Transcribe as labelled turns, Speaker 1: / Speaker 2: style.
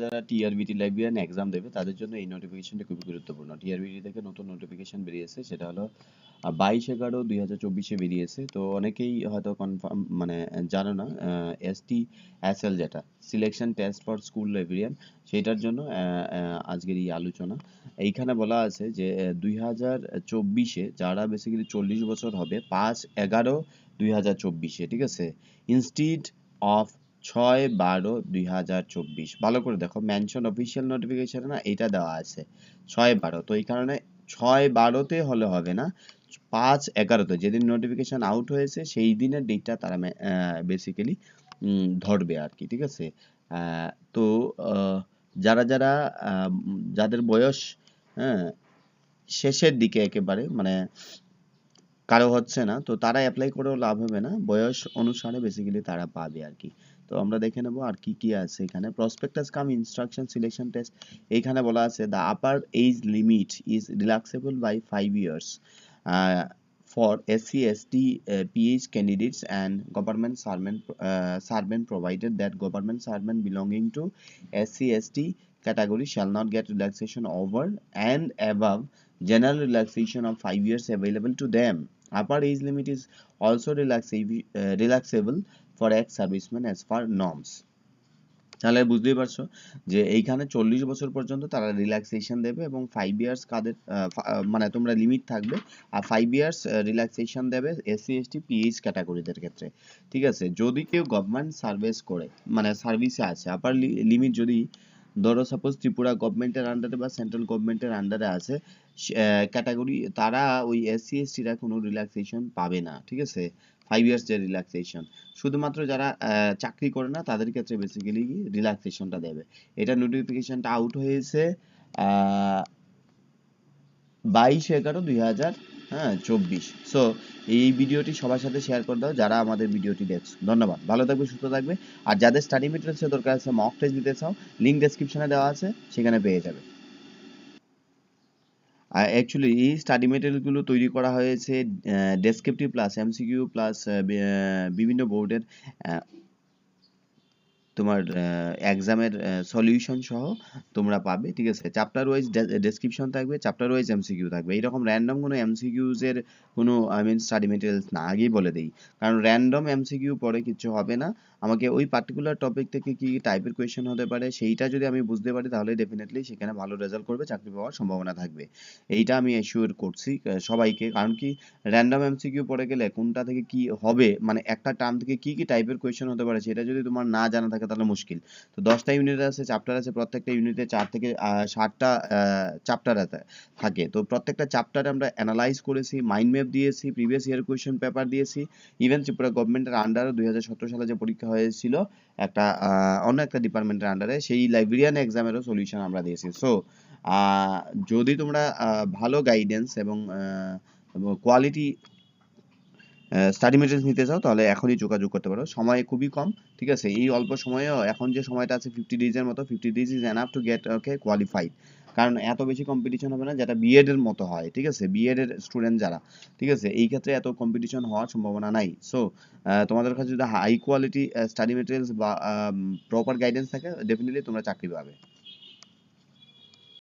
Speaker 1: যারা TRBT librarian exam দেবে তাদের জন্য এই নোটিফিকেশনটা খুবই গুরুত্বপূর্ণ। টিআরবিটি থেকে নতুন নোটিফিকেশন বেরিয়েছে, সেটা হলো 22/11/2024 বেরিয়েছে। তো অনেকেই হয়তো কনফার্ম মানে জানো না, STSL যেটা selection test for school librarian, সেটার জন্য আজকের এই আলোচনা। এইখানে বলা আছে যে 2024-এ যারা বেসিক্যালি 40 বছর হবে 5/11/2024, ঠিক আছে, ইনস্টিড অফ 6/12/2024। ভালো করে দেখো, মেনশন অফিসিয়াল নোটিফিকেশনে না এটা দেওয়া আছে 6/12, তো এই কারণে 6/12-তে হলে হবে না, 5/11-তে যেদিন নোটিফিকেশন আউট হয়েছে সেই দিনের ডেটটা তারা বেসিক্যালি ধরবে আর কি, ঠিক আছে। তো যারা যারা যাদের বয়স হ্যাঁ শেষের দিকে একেবারে মানে কারো হচ্ছে না, তো তারা অ্যাপ্লাই করেও লাভ হবে না, বয়স অনুসারে বেসিক্যালি তারা পাবে আর কি। তো আমরা দেখে নেব আর কি কি আছে এখানে। Prospectus cum instruction selection test, এইখানে বলা আছে the upper age limit is relaxable by 5 years for SC ST PH candidates and government servant provided that government servant belonging to SC ST category shall not get relaxation over and above general relaxation of 5 years available to them. Upper age limit is also relaxable for ex-servicemen as per norms. তাহলে বুঝতেই পারছো যে এইখানে 40 বছর পর্যন্ত তারা relaxation দেবে এবং 5 ইয়ার্স কাদের মানে তোমরা লিমিট থাকবে, আর 5 ইয়ার্স রিল্যাক্সেশন দেবে SC ST PH ক্যাটাগরিদের ক্ষেত্রে, ঠিক আছে। যদি কেউ গভর্নমেন্ট সার্ভিস করে মানে সার্ভিসে আছে, আপার লিমিট যদি ধরো সাপোজ ত্রিপুরা গভর্নমেন্টের আন্ডারে বা সেন্ট্রাল গভর্নমেন্টের আন্ডারে আছে ক্যাটাগরি, তারা ওই SC ST-রা কোনো রিল্যাক্সেশন পাবে না, ঠিক আছে। 5 ইয়ার্স যে রিল্যাক্সেশন শুধুমাত্র যারা চাকরি করে না তাদের ক্ষেত্রে বেসিক্যালি রিল্যাক্সেশনটা দেবে। এটা নোটিফিকেশনটা আউট হয়েছে 22/11/2024। সো এই ভিডিওটি সবার সাথে শেয়ার করে দাও যারা আমাদের ভিডিওটি দেখছো। ধন্যবাদ, ভালো থাকবে, সুস্থ থাকবে। আর যাদের স্টাডি মেটেরিয়ালসের দরকার আছে, মক টেস্ট দিতে চাও, লিঙ্ক ডেসক্রিপশনে দেওয়া আছে, সেখানে পেয়ে যাবে। অ্যাকচুয়ালি এই স্টাডি মেটেরিয়ালগুলো তৈরি করা হয়েছে ডেসক্রিপটিভ প্লাস এমসিকিউ প্লাস বিভিন্ন বোর্ডের তোমার এক্সামের সলিউশন সহ তোমরা পাবে, ঠিক আছে। চ্যাপ্টার ওয়াইজ ডেসক্রিপশন থাকবে, চ্যাপ্টার ওয়াইজ এমসিকিউ থাকবে। এইরকম র্যান্ডম কোনো এমসিকিউজের কোনো স্টাডি মেটেরিয়ালস না, আগেই বলে দিই, কারণ র্যান্ডম এমসিকিউ পরে কিছু হবে না। আমাকে ওই পার্টিকুলার টপিক থেকে কি টাইপের কোয়েশ্চেন হতে পারে সেইটা যদি আমি বুঝতে পারি তাহলে ডেফিনেটলি সেখানে ভালো রেজাল্ট করবে, চাকরি পাওয়ার সম্ভাবনা থাকবে। এইটা আমি অ্যাসিওর করছি সবাইকে, কারণ কি র্যান্ডম এমসিকিউ পড়ে গেলে কোনটা থেকে কি হবে মানে একটা টার্ম থেকে কি কি টাইপের কোয়েশ্চেন হতে পারে সেটা যদি তোমার না জানা থাকে তাহলে মুশকিল। তো 10টা ইউনিট আছে, চ্যাপ্টার আছে, প্রত্যেকটা ইউনিটে 4 থেকে 7টা চ্যাপ্টার থাকে। তো প্রত্যেকটা চ্যাপ্টারে আমরা অ্যানালাইজ করেছি, মাইন্ড ম্যাপ দিয়েছি, প্রিভিয়াস ইয়ার কোয়েশ্চেন পেপার দিয়েছি। ইভেন ত্রিপুরা গভর্নমেন্টের আন্ডারে 2017 সালে যে পরীক্ষা হয়েছিল একটা অন্য একটা ডিপার্টমেন্টের আন্ডারে, সেই লাইব্রেরিয়ান এক্সামেরও সলিউশন আমরা দিয়েছি। সো যদি তোমরা ভালো গাইডেন্স এবং কোয়ালিটি স্টাডি মেটেরিয়ালস নিতে চাও তাহলে এখনই যোগাযোগ করতে পারো। সময় খুবই কম, ঠিক আছে। এই অল্প সময়েও এখন যে সময়টা আছে 50 ডেজের মতো, 50 days is enough to get qualified, কারণ এত বেশি কম্পিটিশন হবে না যেটা বিএড এর মতো হয়, ঠিক আছে। বিএড এর স্টুডেন্ট যারা, ঠিক আছে, এই ক্ষেত্রে এত কম্পিটিশন হওয়ার সম্ভাবনা নাই। সো তোমাদের কাছে যদি হাই কোয়ালিটি স্টাডি মেটেরিয়ালস বা প্রপার গাইডেন্স থাকে ডেফিনেটলি তোমরা চাকরি পাবে।